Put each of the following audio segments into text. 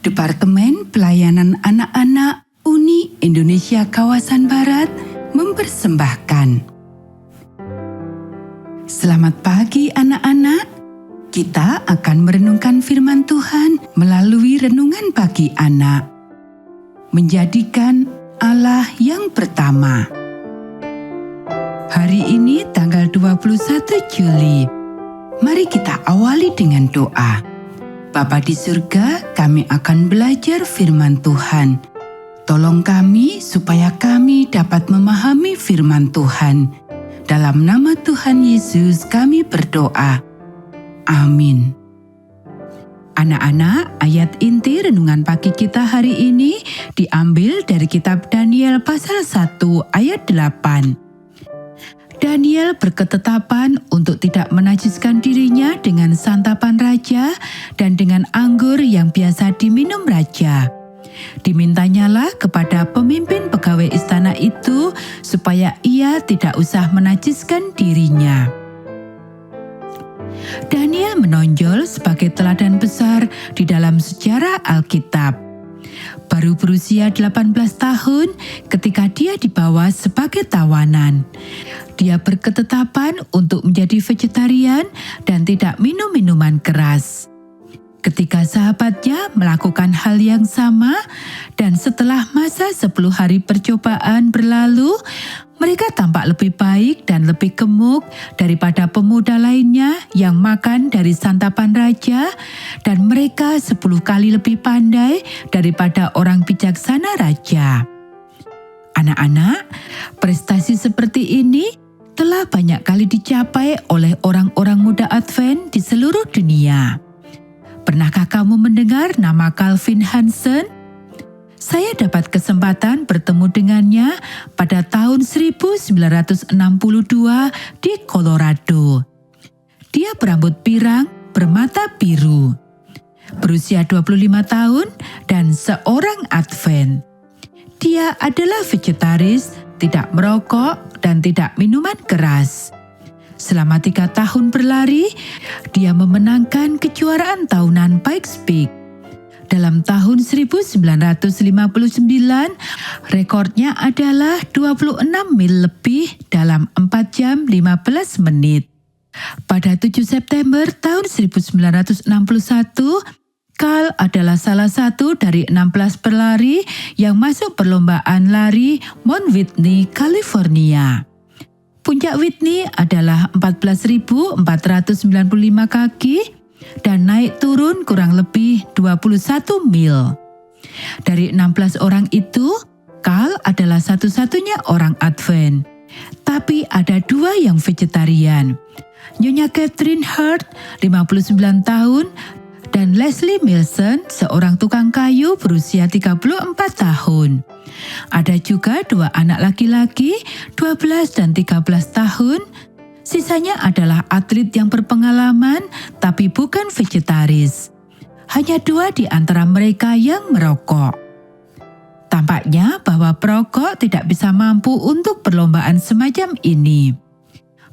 Departemen Pelayanan Anak-anak Uni Indonesia Kawasan Barat mempersembahkan. Selamat pagi anak-anak. Kita akan merenungkan firman Tuhan melalui renungan pagi anak. Menjadikan Allah yang pertama. Hari ini tanggal 21 Juli. Mari kita awali dengan doa. Bapa di surga, kami akan belajar firman Tuhan. Tolong kami supaya kami dapat memahami firman Tuhan. Dalam nama Tuhan Yesus kami berdoa. Amin. Anak-anak, ayat inti renungan pagi kita hari ini diambil dari kitab Daniel pasal 1 ayat 8. Daniel berketetapan untuk tidak menajiskan dirinya dengan santapan raja dan dengan anggur yang biasa diminum raja. Dimintanyalah kepada pemimpin pegawai istana itu supaya ia tidak usah menajiskan dirinya. Daniel menonjol sebagai teladan besar di dalam sejarah Alkitab. Baru berusia 18 tahun ketika dia dibawa sebagai tawanan. Dia berketetapan untuk menjadi vegetarian dan tidak minum minuman keras. Ketika sahabatnya melakukan hal yang sama dan setelah masa 10 hari percobaan berlalu, mereka tampak lebih baik dan lebih gemuk daripada pemuda lainnya yang makan dari santapan raja, dan mereka 10 kali lebih pandai daripada orang bijaksana raja. Anak-anak, prestasi seperti ini telah banyak kali dicapai oleh orang-orang muda Advent di seluruh dunia. Pernahkah kamu mendengar nama Calvin Hansen? Saya dapat kesempatan bertemu dengannya pada tahun 1962 di Colorado. Dia berambut pirang, bermata biru, berusia 25 tahun dan seorang Advent. Dia adalah vegetaris, tidak merokok, dan tidak minuman keras. Selama 3 tahun berlari, dia memenangkan kejuaraan tahunan Pikes Peak. Dalam tahun 1959, rekornya adalah 26 mil lebih dalam 4 jam 15 menit. Pada 7 September tahun 1961, Carl adalah salah satu dari 16 pelari yang masuk perlombaan lari Mount Whitney, California. Puncak Whitney adalah 14.495 kaki dan naik turun kurang lebih 21 mil. Dari 16 orang itu, Carl adalah satu-satunya orang Advent. Tapi ada 2 yang vegetarian. Nyonya Catherine Hart, 59 tahun, dan Leslie Milson, seorang tukang kayu berusia 34 tahun. Ada juga 2 anak laki-laki, 12 dan 13 tahun. Sisanya adalah atlet yang berpengalaman tapi bukan vegetaris. Hanya 2 di antara mereka yang merokok. Tampaknya bahwa perokok tidak bisa mampu untuk perlombaan semacam ini.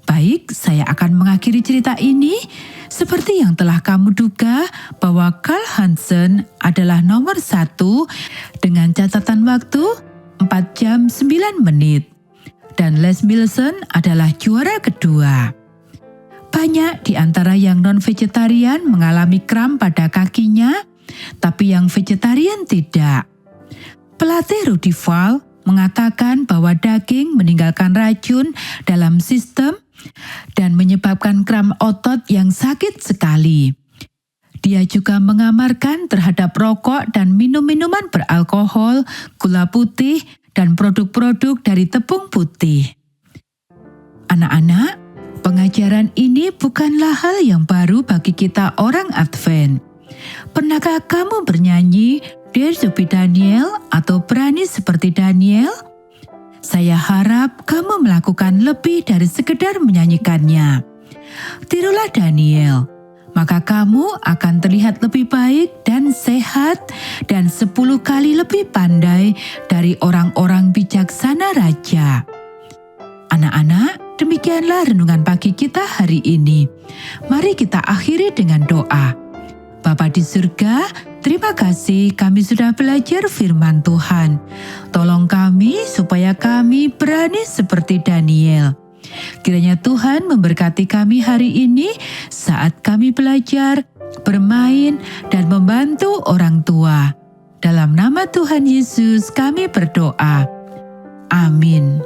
Baik, saya akan mengakhiri cerita ini seperti yang telah kamu duga bahwa Carl Hansen adalah nomor 1 dengan catatan waktu 4 jam 9 menit. Dan Les Milson adalah juara kedua. Banyak di antara yang non-vegetarian mengalami kram pada kakinya, tapi yang vegetarian tidak. Pelatih Rudy Fall mengatakan bahwa daging meninggalkan racun dalam sistem dan menyebabkan kram otot yang sakit sekali. Dia juga mengamarkan terhadap rokok dan minum-minuman beralkohol, gula putih, dan produk-produk dari tepung putih. Anak-anak, pengajaran ini bukanlah hal yang baru bagi kita orang Advent. Pernahkah kamu bernyanyi Dare to be Daniel atau berani seperti Daniel? Saya harap kamu melakukan lebih dari sekedar menyanyikannya. Tirulah Daniel, maka kamu akan terlihat lebih baik dan sehat dan 10 kali lebih pandai dari orang-orang bijaksana raja. Anak-anak, demikianlah renungan pagi kita hari ini. Mari kita akhiri dengan doa. Bapa di surga, Terima kasih kami sudah belajar firman Tuhan. Tolong kami supaya kami berani seperti Daniel. Kiranya Tuhan memberkati kami hari ini saat kami belajar, bermain, dan membantu orang tua. Dalam nama Tuhan Yesus kami berdoa. Amin.